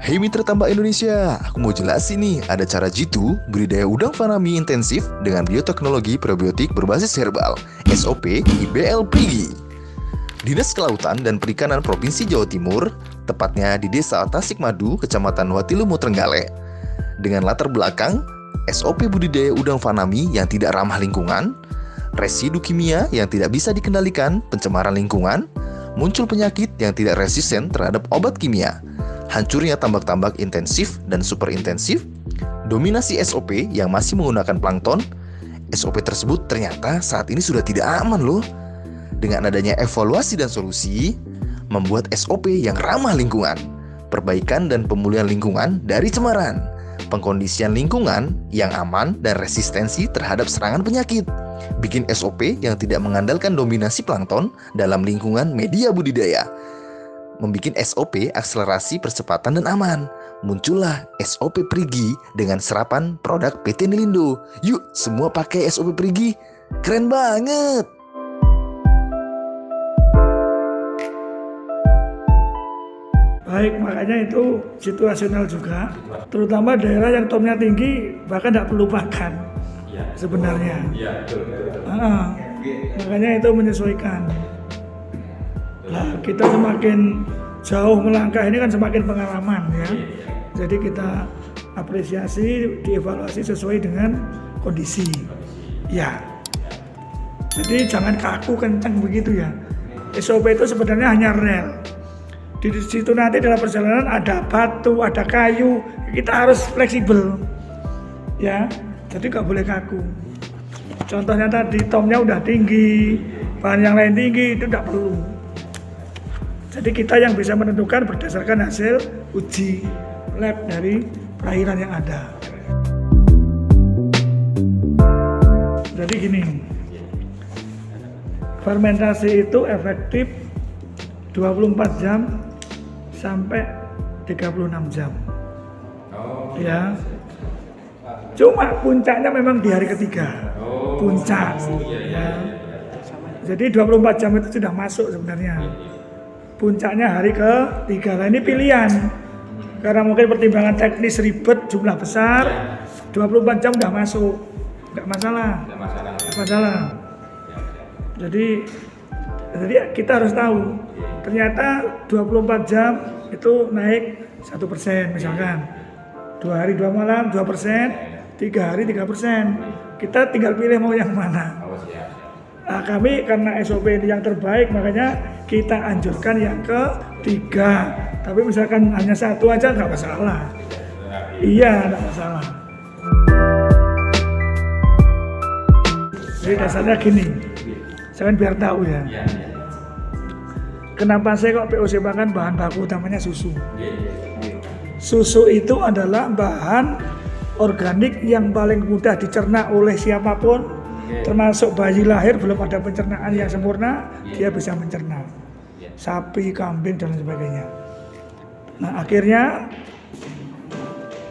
Hey mitra tambak Indonesia, aku mau jelasin nih, ada cara jitu budidaya udang fanami intensif dengan bioteknologi probiotik berbasis herbal, SOP IBL Prigi. Dinas Kelautan dan Perikanan Provinsi Jawa Timur, tepatnya di Desa Tasikmadu, Kecamatan Watilumu, Trenggalek. Dengan latar belakang, SOP budidaya udang fanami yang tidak ramah lingkungan, residu kimia yang tidak bisa dikendalikan, pencemaran lingkungan, muncul penyakit yang tidak resisten terhadap obat kimia, hancurnya tambak-tambak intensif dan super intensif, dominasi SOP yang masih menggunakan plankton. SOP tersebut ternyata saat ini sudah tidak aman loh. Dengan adanya evaluasi dan solusi, membuat SOP yang ramah lingkungan, perbaikan dan pemulihan lingkungan dari cemaran, pengkondisian lingkungan yang aman dan resistensi terhadap serangan penyakit, bikin SOP yang tidak mengandalkan dominasi plankton dalam lingkungan media budidaya, membikin SOP akselerasi percepatan dan aman. Muncullah SOP Prigi dengan serapan produk PT Nilindo. Yuk semua pakai SOP Prigi, keren banget. Baik, makanya itu situasional juga, terutama daerah yang tomnya tinggi bahkan tidak perlu pakan sebenarnya. Makanya itu menyesuaikan. Nah, kita semakin jauh melangkah ini kan semakin pengalaman ya. Jadi kita apresiasi, dievaluasi sesuai dengan kondisi. Ya. Jadi jangan kaku kencang begitu ya. SOP itu sebenarnya hanya rel. Di situ nanti dalam perjalanan ada batu, ada kayu, kita harus fleksibel. Ya. Jadi nggak boleh kaku. Contohnya tadi tomnya udah tinggi, bahan yang lain tinggi, itu tidak perlu. Jadi kita yang bisa menentukan berdasarkan hasil uji lab dari perairan yang ada. Jadi gini, fermentasi itu efektif 24 jam sampai 36 jam. Ya. Cuma puncaknya memang di hari ketiga. Puncak. Ya. Jadi 24 jam itu sudah masuk sebenarnya. Puncaknya hari ketiga. Nah ini pilihan. Karena mungkin pertimbangan teknis ribet, jumlah besar, 24 jam udah masuk. Enggak masalah. Enggak masalah. Jadi kita harus tahu. Ternyata 24 jam itu naik 1% misalkan. 2 hari 2 malam 2%, 3 hari 3%. Kita tinggal pilih mau yang mana. Nah, kami karena SOP ini yang terbaik, makanya kita anjurkan yang ketiga. Tapi misalkan hanya satu aja nggak masalah. Iya, nggak masalah. Jadi dasarnya gini, saya biar tahu ya. Kenapa saya kok POC makan bahan baku utamanya susu? Susu itu adalah bahan organik yang paling mudah dicerna oleh siapapun, termasuk bayi lahir belum ada pencernaan yang sempurna, dia bisa mencerna. Sapi, kambing dan sebagainya. Nah akhirnya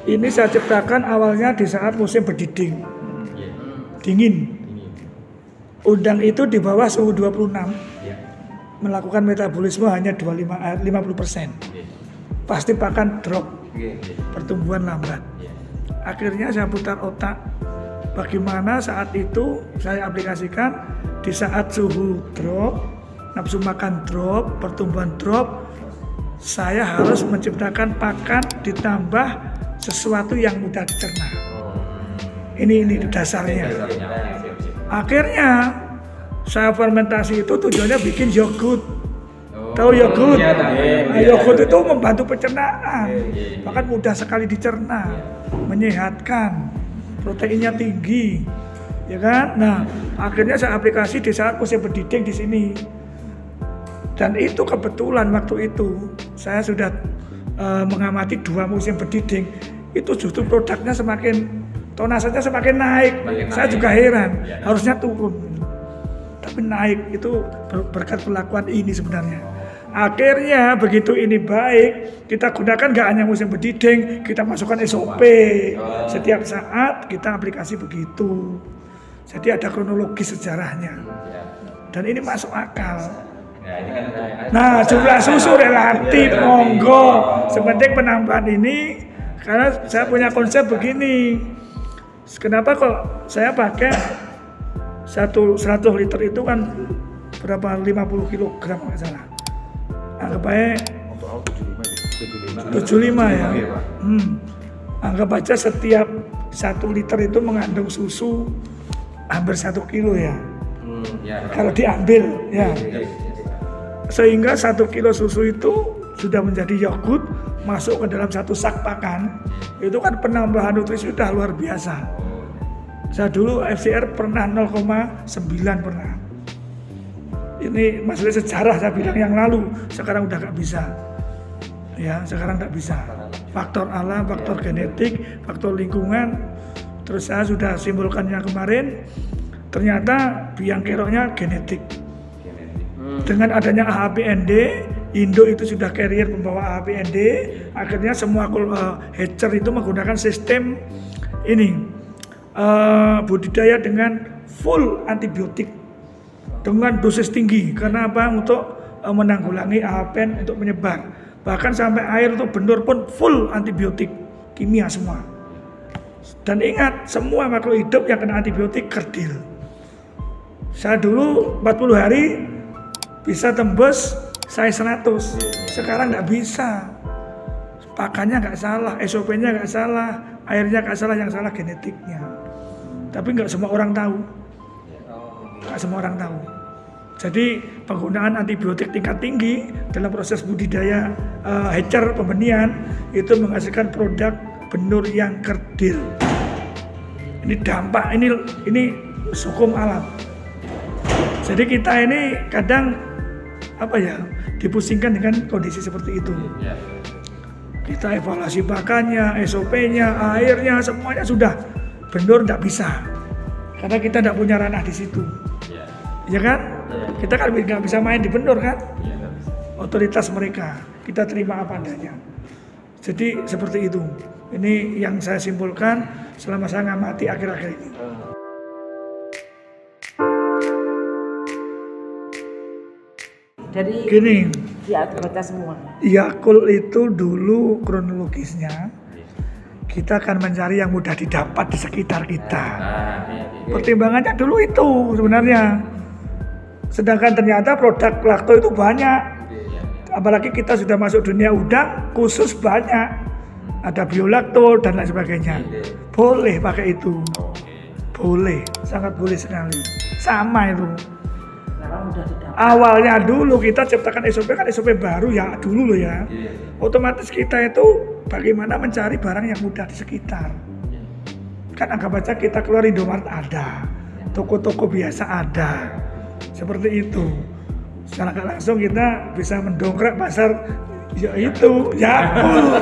ini saya ciptakan awalnya di saat musim berdiding, dingin. Udang itu di bawah suhu 26. Melakukan metabolisme hanya 50%. Pasti pakan drop, pertumbuhan lambat. Akhirnya saya putar otak, bagaimana saat itu saya aplikasikan di saat suhu drop, nafsu makan drop, pertumbuhan drop, saya harus menciptakan pakan ditambah sesuatu yang mudah dicerna. Ini dasarnya. Akhirnya saya fermentasi itu tujuannya bikin yogurt. Tahu yogurt? Nah, yogurt itu membantu pencernaan. Bahkan mudah sekali dicerna, menyehatkan, proteinnya tinggi, ya kan? Nah, akhirnya saya aplikasi di saat musim berdiding di sini. Dan itu kebetulan waktu itu saya sudah mengamati 2 musim berdiding. Itu justru produknya semakin, tonasenya semakin naik. Saya juga heran, harusnya turun. Tapi naik, itu berkat perlakuan ini sebenarnya. Akhirnya begitu ini baik, kita gunakan nggak hanya musim berdiding, kita masukkan SOP. Setiap saat kita aplikasi begitu. Jadi ada kronologi sejarahnya. Dan ini masuk akal. Nah, jumlah susu relatif, monggo. Sepenting penambahan ini, karena saya punya konsep begini. Kenapa kok saya pakai 100 liter itu kan berapa 50 kg nggak salah. Anggap aja 75 ya. Anggap aja setiap 1 liter itu mengandung susu hampir 1 kilo ya. Kalau diambil ya. Sehingga 1 kilo susu itu sudah menjadi yogurt masuk ke dalam 1 sak pakan. Itu kan penambahan nutrisi sudah luar biasa. Saya dulu FCR pernah 0,9 pernah. Ini masalah sejarah saya bilang yang lalu, sekarang udah nggak bisa. Ya, sekarang nggak bisa. Faktor alam, faktor genetik, faktor lingkungan. Terus saya sudah simpulkan yang kemarin, ternyata biang keroknya genetik. Dengan adanya AHPND, Indo itu sudah carrier pembawa AHPND, akhirnya semua hatcher itu menggunakan sistem ini budidaya dengan full antibiotik dengan dosis tinggi. Karena apa? Untuk menanggulangi AHPN untuk menyebar. Bahkan sampai air itu benur pun full antibiotik kimia semua. Dan ingat, semua makhluk hidup yang kena antibiotik kerdil. Saya dulu 40 hari bisa tembus size 100, sekarang nggak bisa. Pakannya nggak salah, SOP-nya nggak salah, airnya nggak salah, yang salah genetiknya. Tapi nggak semua orang tahu, nggak semua orang tahu. Jadi penggunaan antibiotik tingkat tinggi dalam proses budidaya hatcher pembenihan itu menghasilkan produk benur yang kerdil. Ini dampak, ini hukum alam. Jadi kita ini kadang dipusingkan dengan kondisi seperti itu. Kita evaluasi pakannya, SOP-nya, airnya, semuanya sudah benur nggak bisa, karena kita nggak punya ranah di situ, ya kan? Kita kan nggak bisa main di benur kan? Otoritas mereka, kita terima apa adanya. Jadi seperti itu. Ini yang saya simpulkan selama saya ngamati akhir-akhir ini. Jadi gini, ya baca semua. Yakult itu dulu kronologisnya kita akan mencari yang mudah didapat di sekitar kita. Pertimbangannya dulu itu sebenarnya. Sedangkan ternyata produk lakto itu banyak. Apalagi kita sudah masuk dunia udang, khusus banyak. Ada biolakto dan lain sebagainya. Boleh pakai itu. Boleh, sangat boleh sekali. Sama itu. Awalnya dulu kita ciptakan SOP, kan SOP baru ya dulu loh ya. Otomatis kita itu bagaimana mencari barang yang mudah di sekitar. Kan anggap aja kita keluar Indomaret ada, toko-toko biasa ada, seperti itu. Secara nggak langsung kita bisa mendongkrak pasar ya itu Yakult.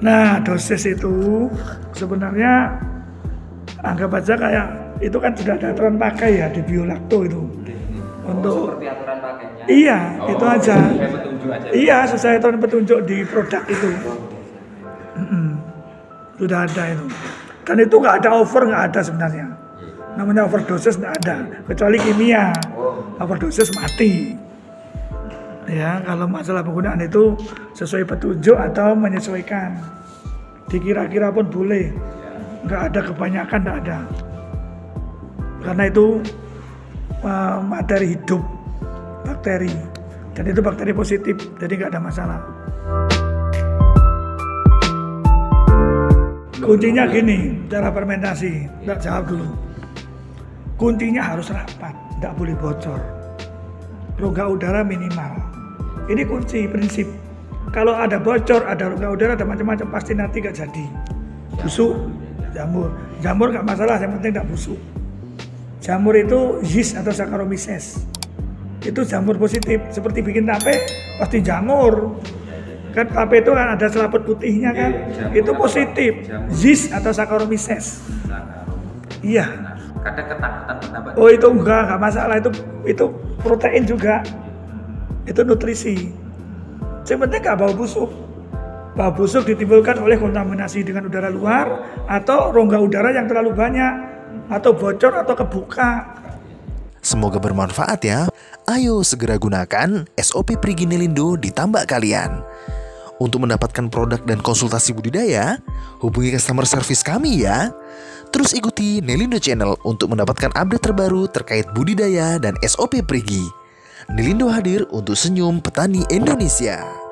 Nah, dosis itu sebenarnya anggap aja kayak itu kan sudah ada aturan pakai ya di biolakto itu. Untuk seperti aturan pakainya. Iya, itu aja. Sesuai petunjuk aja. Iya, sesuai aturan petunjuk di produk itu. Sudah ada itu. Dan itu nggak ada over, nggak ada sebenarnya. Namanya overdosis nggak ada, kecuali kimia. Overdosis mati. Ya, kalau masalah penggunaan itu sesuai petunjuk atau menyesuaikan. Dikira-kira pun boleh. Nggak ada kebanyakan, nggak ada. Karena itu materi hidup, bakteri. Dan itu bakteri positif, jadi nggak ada masalah. Kuncinya gini, cara fermentasi. Nggak jawab dulu. Kuncinya harus rapat, nggak boleh bocor. Rongga udara minimal. Ini kunci prinsip. Kalau ada bocor, ada rongga udara, ada macam-macam, pasti nanti nggak jadi. Busuk, jamur nggak masalah, yang penting nggak busuk. Jamur itu yeast atau Saccharomyces. Itu jamur positif, seperti bikin tape pasti jamur. Kan tape itu kan ada selaput putihnya kan, itu positif. Yeast atau Saccharomyces. Iya. Kadang ketakutan penambah. Oh itu enggak masalah, itu protein juga, itu nutrisi. Yang penting nggak bau busuk. Bau busuk ditimbulkan oleh kontaminasi dengan udara luar atau rongga udara yang terlalu banyak. atau bocor atau kebuka. Semoga bermanfaat ya. Ayo segera gunakan SOP Prigi Nelindo di tambak kalian. Untuk mendapatkan produk dan konsultasi budidaya, hubungi customer service kami ya. Terus ikuti Nelindo Channel untuk mendapatkan update terbaru terkait budidaya dan SOP Prigi. Nelindo hadir untuk senyum petani Indonesia.